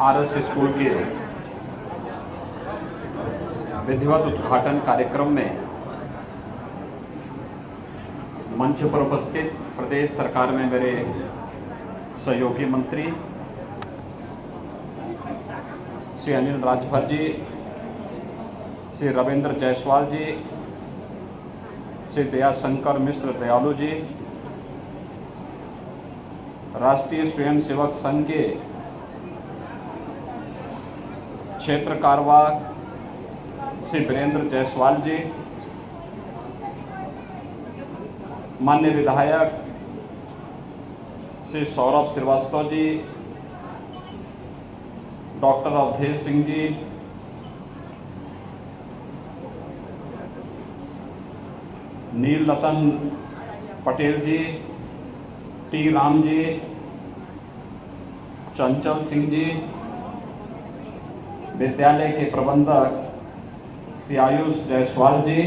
RS school के विधिवत उद्घाटन कार्यक्रम में मंच पर उपस्थित प्रदेश सरकार में मेरे सहयोगी मंत्री श्री अनिल राजभर जी, श्री रविंद्र जायसवाल जी, श्री दयाशंकर मिश्र दयालु जी, राष्ट्रीय स्वयंसेवक संघ के क्षेत्र कार्यवाह श्री वीरेंद्र जायसवाल जी, माननीय विधायक श्री सौरभ श्रीवास्तव जी, डॉक्टर अवधेश सिंह जी, नील रतन पटेल जी, टी राम जी, चंचल सिंह जी, विद्यालय के प्रबंधक श्री आयुष जायसवाल जी,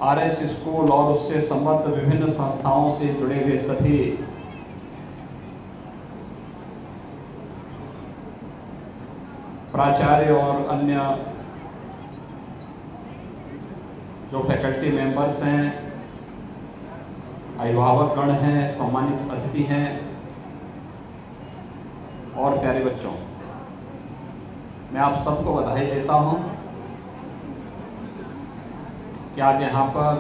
आरएस स्कूल और उससे संबद्ध विभिन्न संस्थाओं से जुड़े हुए सभी प्राचार्य और अन्य जो फैकल्टी मेंबर्स हैं, अभिभावकगण हैं, सम्मानित अतिथि हैं और प्यारे बच्चों, मैं आप सबको बधाई देता हूं कि आज यहाँ पर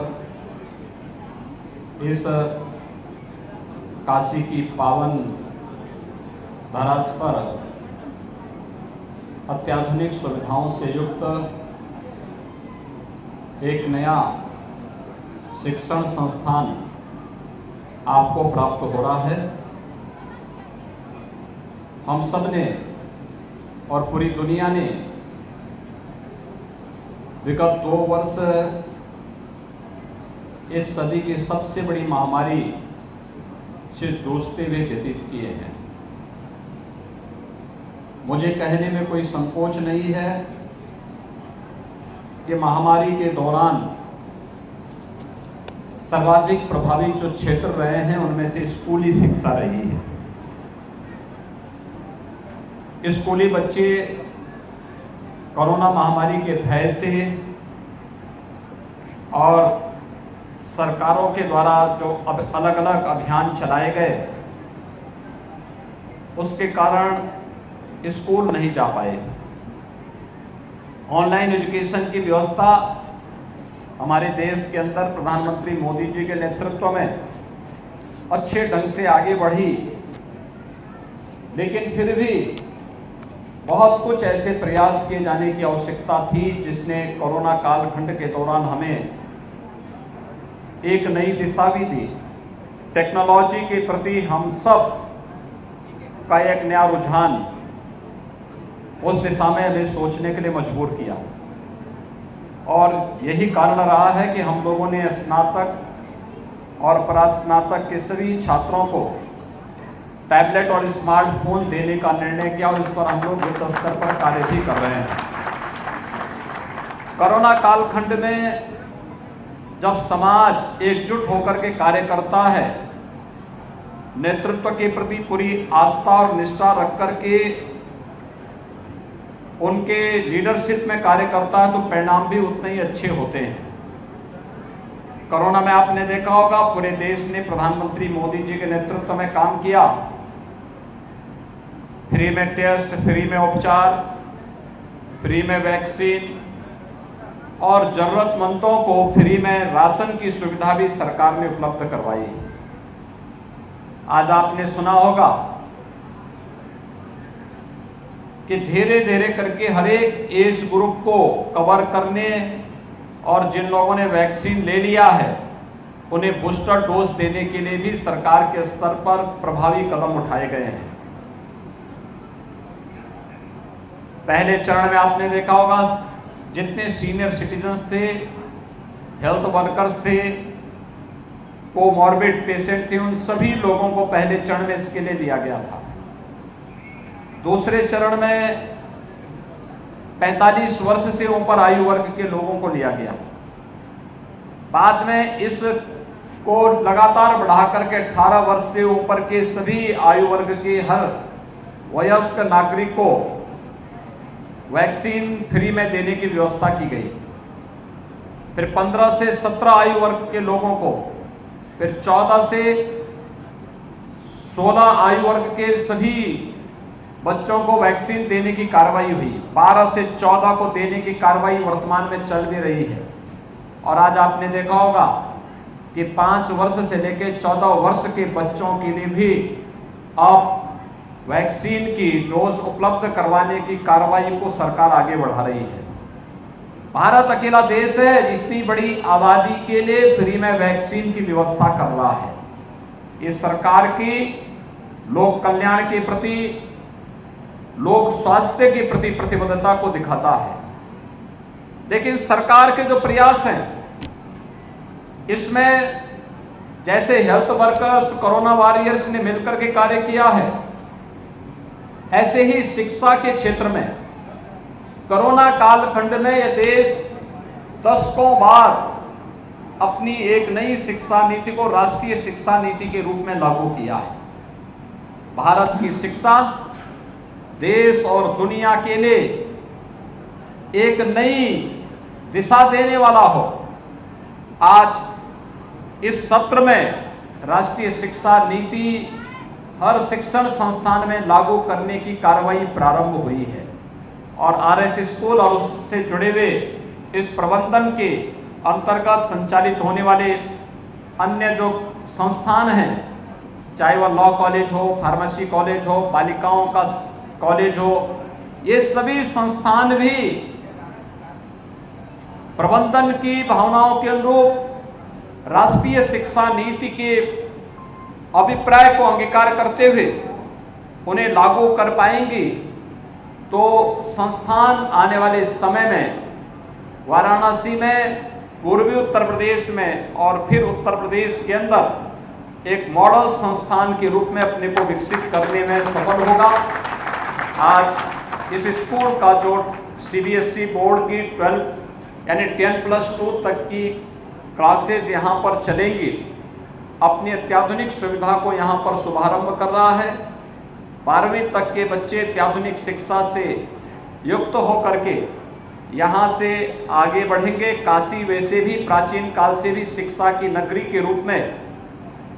इस काशी की पावन धरा पर अत्याधुनिक सुविधाओं से युक्त एक नया शिक्षण संस्थान आपको प्राप्त हो रहा है। हम सब ने और पूरी दुनिया ने विगत 2 वर्ष इस सदी की सबसे बड़ी महामारी से जूझते हुए व्यतीत किए हैं। मुझे कहने में कोई संकोच नहीं है कि महामारी के दौरान सर्वाधिक प्रभावित जो क्षेत्र रहे हैं उनमें से स्कूली शिक्षा रही है। स्कूली बच्चे कोरोना महामारी के भय से और सरकारों के द्वारा जो अलग अलग अभियान चलाए गए उसके कारण स्कूल नहीं जा पाए। ऑनलाइन एजुकेशन की व्यवस्था हमारे देश के अंदर प्रधानमंत्री मोदी जी के नेतृत्व में अच्छे ढंग से आगे बढ़ी, लेकिन फिर भी बहुत कुछ ऐसे प्रयास किए जाने की आवश्यकता थी जिसने कोरोना कालखंड के दौरान हमें एक नई दिशा भी दी। टेक्नोलॉजी के प्रति हम सब का एक नया रुझान उस दिशा में हमें सोचने के लिए मजबूर किया और यही कारण रहा है कि हम लोगों ने स्नातक और परास्नातक के सभी छात्रों को टैबलेट और स्मार्टफोन देने का निर्णय किया और इस पर हम लोग युद्ध स्तर पर कार्य भी कर रहे हैं। कोरोना कालखंड में जब समाज एकजुट होकर के कार्य करता है, नेतृत्व के प्रति पूरी आस्था और निष्ठा रख करके उनके लीडरशिप में कार्य करता है, तो परिणाम भी उतने ही अच्छे होते हैं। कोरोना में आपने देखा होगा पूरे देश ने प्रधानमंत्री मोदी जी के नेतृत्व में काम किया। फ्री में टेस्ट, फ्री में उपचार, फ्री में वैक्सीन और जरूरतमंदों को फ्री में राशन की सुविधा भी सरकार ने उपलब्ध करवाई। आज आपने सुना होगा कि धीरे धीरे करके हर एक एज ग्रुप को कवर करने और जिन लोगों ने वैक्सीन ले लिया है उन्हें बूस्टर डोज देने के लिए भी सरकार के स्तर पर प्रभावी कदम उठाए गए हैं। पहले चरण में आपने देखा होगा जितने सीनियर सिटीजन्स थे, हेल्थ वर्कर्स थे, कोमॉर्बिड पेशेंट थे, उन सभी लोगों को पहले चरण में इसके लिए दिया गया था। दूसरे चरण में 45 वर्ष से ऊपर आयु वर्ग के लोगों को लिया गया। बाद में इस को लगातार बढ़ा करके 18 वर्ष से ऊपर के सभी आयु वर्ग के हर वयस्क नागरिक को वैक्सीन फ्री में देने की व्यवस्था की गई। फिर 15 से 17 आयु वर्ग के लोगों को, फिर 14 से 16 आयु वर्ग के सभी बच्चों को वैक्सीन देने की कार्रवाई हुई। 12 से 14 को देने की कार्रवाई वर्तमान में चल भी रही है। और आज आपने देखा होगा कि 5 वर्ष से लेकर 14 वर्ष के बच्चों के लिए भी अब वैक्सीन की डोज उपलब्ध करवाने की कार्रवाई को सरकार आगे बढ़ा रही है। भारत अकेला देश है इतनी बड़ी आबादी के लिए फ्री में वैक्सीन की व्यवस्था कर रहा है। इस सरकार की लोक कल्याण के प्रति, लोक स्वास्थ्य के प्रति प्रतिबद्धता को दिखाता है। लेकिन सरकार के जो प्रयास हैं इसमें जैसे हेल्थ वर्कर्स, कोरोना वॉरियर्स ने मिलकर के कार्य किया है, ऐसे ही शिक्षा के क्षेत्र में कोरोना कालखंड में यह देश दशकों बाद अपनी एक नई शिक्षा नीति को राष्ट्रीय शिक्षा नीति के रूप में लागू किया है। भारत की शिक्षा देश और दुनिया के लिए एक नई दिशा देने वाला हो। आज इस सत्र में राष्ट्रीय शिक्षा नीति हर शिक्षण संस्थान में लागू करने की कार्रवाई प्रारंभ हुई है और आरएस स्कूल और उससे जुड़े हुए इस प्रबंधन के अंतर्गत संचालित होने वाले अन्य जो संस्थान हैं, चाहे वह लॉ कॉलेज हो, फार्मेसी कॉलेज हो, बालिकाओं का कॉलेज हो, ये सभी संस्थान भी प्रबंधन की भावनाओं के अनुरूप राष्ट्रीय शिक्षा नीति के अभिप्राय को अंगीकार करते हुए उन्हें लागू कर पाएंगे तो संस्थान आने वाले समय में वाराणसी में, पूर्वी उत्तर प्रदेश में और फिर उत्तर प्रदेश के अंदर एक मॉडल संस्थान के रूप में अपने को विकसित करने में सफल होगा। आज इस स्कूल का जो सीबीएसई बोर्ड की 12 यानी 10+2 तक की क्लासेज यहाँ पर चलेंगी, अपनी अत्याधुनिक सुविधा को यहाँ पर शुभारंभ कर रहा है। 12वीं तक के बच्चे अत्याधुनिक शिक्षा से युक्त होकर के यहाँ से आगे बढ़ेंगे। काशी वैसे भी प्राचीन काल से भी शिक्षा की नगरी के रूप में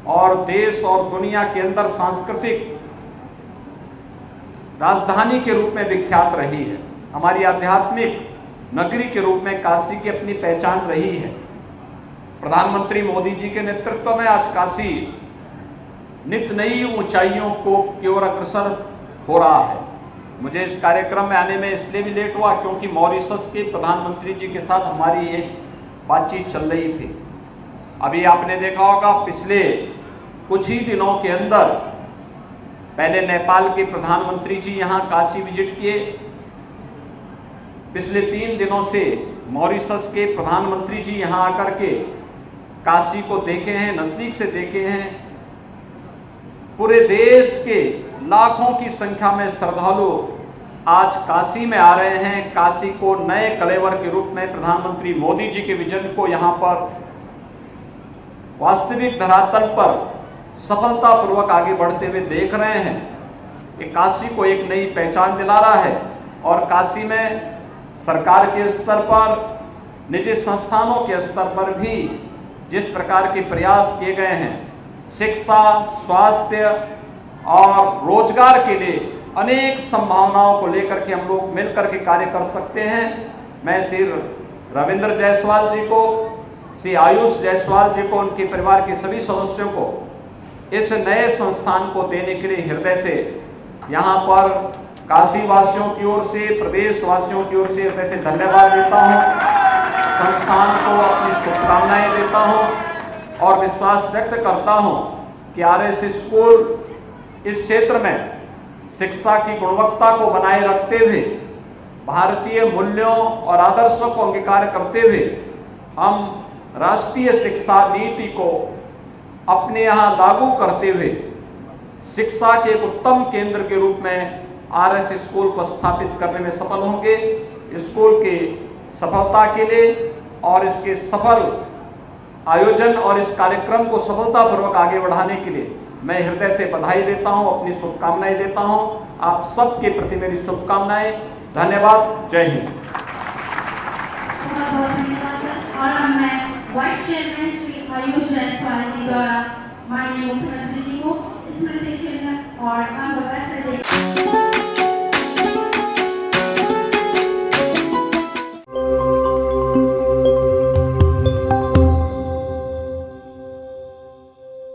और देश और दुनिया के अंदर सांस्कृतिक राजधानी के रूप में विख्यात रही है। हमारी आध्यात्मिक नगरी के रूप में काशी की अपनी पहचान रही है। प्रधानमंत्री मोदी जी के नेतृत्व में आज काशी नित नई ऊंचाइयों की ओर अग्रसर हो रहा है। मुझे इस कार्यक्रम में आने में इसलिए भी लेट हुआ क्योंकि मॉरिशस के प्रधानमंत्री जी के साथ हमारी एक बातचीत चल रही थी। अभी आपने देखा होगा पिछले कुछ ही दिनों के अंदर पहले नेपाल के प्रधानमंत्री जी यहाँ काशी विजिट किए। पिछले 3 दिनों से मॉरिशस के प्रधानमंत्री जी यहाँ आकर के काशी को देखे हैं, नजदीक से देखे हैं। पूरे देश के लाखों की संख्या में श्रद्धालु आज काशी में आ रहे हैं। काशी को नए कलेवर के रूप में प्रधानमंत्री मोदी जी के विजन को यहाँ पर वास्तविक धरातल पर सफलतापूर्वक आगे बढ़ते हुए देख रहे हैं। ये काशी को एक नई पहचान दिला रहा है और काशी में सरकार के स्तर पर, निजी संस्थानों के स्तर पर भी जिस प्रकार के प्रयास किए गए हैं, शिक्षा, स्वास्थ्य और रोजगार के लिए अनेक संभावनाओं को लेकर के हम लोग मिलकर के कार्य कर सकते हैं। मैं श्री रविंद्र जायसवाल जी को, श्री आयुष जायसवाल जी को, उनके परिवार के सभी सदस्यों को इस नए संस्थान को देने के लिए हृदय से यहाँ पर काशी वासियों की ओर से, प्रदेश वासियों की ओर से हृदय से धन्यवाद देता हूँ। संस्थान को अपनी शुभकामनाएं देता हूँ और विश्वास व्यक्त करता हूँ कि आरएस स्कूल इस क्षेत्र में शिक्षा की गुणवत्ता को बनाए रखते हुए, भारतीय मूल्यों और आदर्शों को अंगीकार करते हुए हम राष्ट्रीय शिक्षा नीति को अपने यहाँ लागू करते हुए शिक्षा के एक उत्तम केंद्र के रूप में आरएस स्कूल को स्थापित करने में सफल होंगे। स्कूल के सफलता के लिए और इसके सफल आयोजन और इस कार्यक्रम को सफलतापूर्वक आगे बढ़ाने के लिए मैं हृदय से बधाई देता हूं, अपनी शुभकामनाएं देता हूं। आप सबके प्रति मेरी शुभकामनाएं। धन्यवाद। जय हिंद। बहुत धन्यवाद सर। और अब मैं वाइस चेयरमैन श्री आयुष जायसवाल जी द्वारा माननीय मुख्यमंत्री जी को स्मृति चिन्ह और अंग वस्त्र